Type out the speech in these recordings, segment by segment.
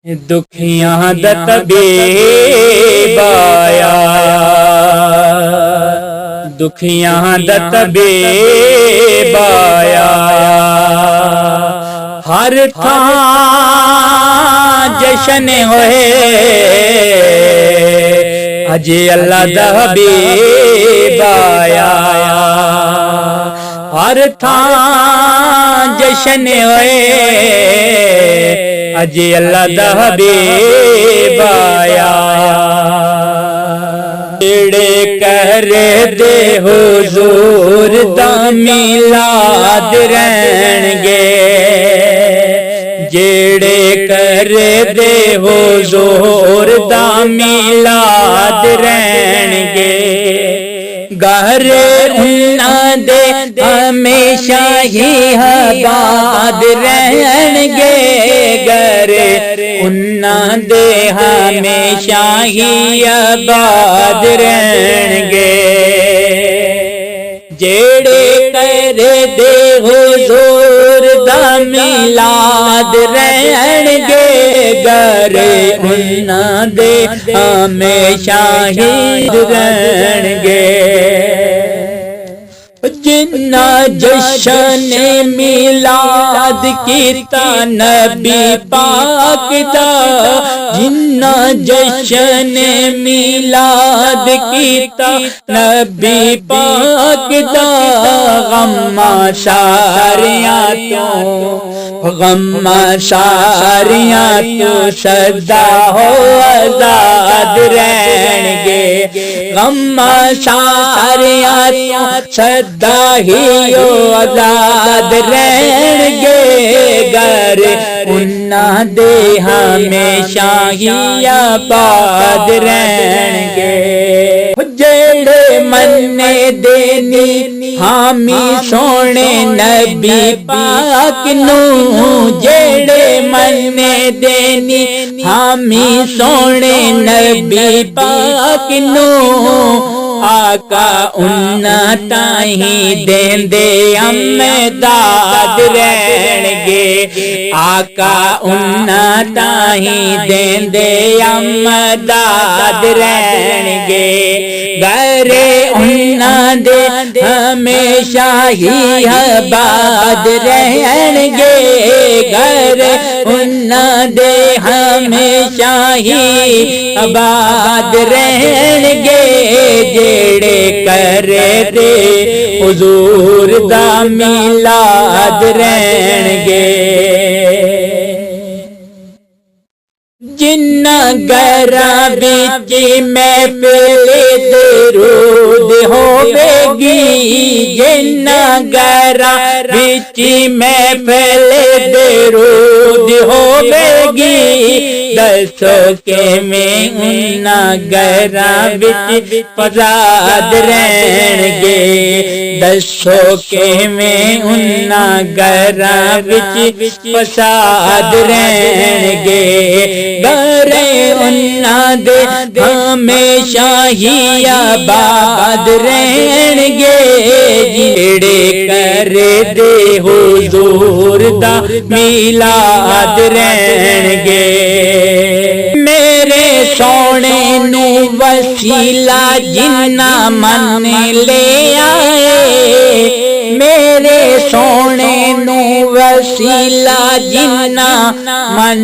दुखियां दा तबीब आया, दुखियां दा तबीब आया। हर थां जश्न होए, अज अल्लाह दा हबीब आया। हर थां जश्न होए, अज अल्लाह दा हबीब आया। जेड़े कर दे हुजूर दा मिलाद रहणगे, जेड़े कर दे हुजूर दा मिलाद रहणगे। घर उन्हां दे हमेशा ही आबाद रहणगे, घर उन्हां दे हमेशा ही आबाद रहणगे। जेड़े कर दे हुजूर दा मिलाद रहणगे, घर उन्हां दे हमेशा ही रहणगे। जिन्ना जश्न मिलाद कीता नबी पाक दा, जिन्ना जश्न मिलाद कीता नबी पाक दा। गम्मा सारियां तो गम्मा सारियां तो सदा हो आजाद रहणगे। गम्मा सारियां तो सदा ही आजाद रहणगे, घर उन्हां दे हमेशा ही आबाद रहणगे। जेड़े मन्ने देनी हामी सोने नबी पाक नू, जेड़े मन्ने देनी हामी सोने नबी पाक नू। आका उन्हां ताहीं देंदे अमदाद रहणगे, आका उन्हां ताहीं देंदे अमदाद रहणगे। घर उन्हां दे हमेशा ही आबाद रहणगे, घर उन्हां दे हमेशा ही आबाद रहणगे। जेड़े कर दे हुजूर दा मिलाद रहणगे। जिन्ना घरां विच महफिल दरूद होवेगी, जिन्ना घरां विच महफिल दरूद होवेगी। दसो किवें उन्हां घरां विच फसाद रहणगे, दसो किवें उन्हां घरां विच फसाद रहणगे। घर उन्हां दे हमेशा ही आबाद रहणगे, जेड़े कर दे हुजूर दा मिलाद रहणगे। मेरे सोने नू वसीला जिन्ना मन ले आए, मेरे सोने नू वसीला जिन्ना मन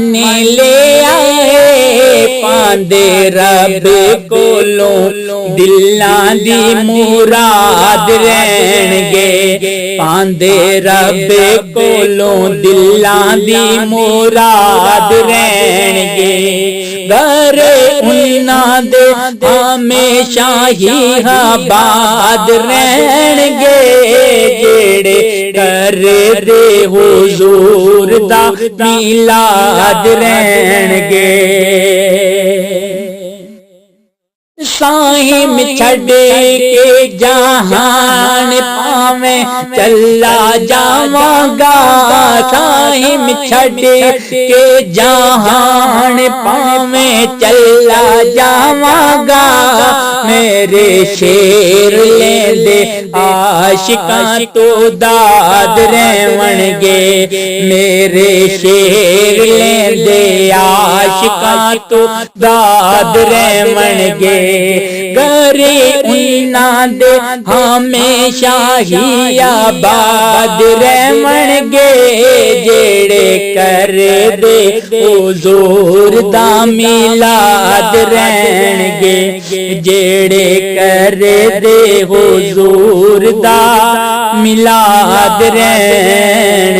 ले आए। पांदे रब कोलों दिलां दी मुराद रहणगे, पांदे रब कोलों दिलां दी मुराद रहणगे। घर उन्हां दे हमेशा ही आबाद रहणगे, जेड़े कर दे हुजूर दा मिलाद रहणगे। साहिम छड़ के जहान पावें चला जावांगा, साहिम छड़ के जहान पावें चला जावांगा। मेरे शेर लेंदे आशिकां तो दाद रहवणगे, मेरे शेर लेंदे आशिकां तो दाद रहवणगे। करे उन्हां दे हमेशा ही आबाद रहवणगे, जेड़े कर दे हुजूर दा मिलाद रहणगे, जेड़े कर दे हुजूर दा मिलाद रहणगे।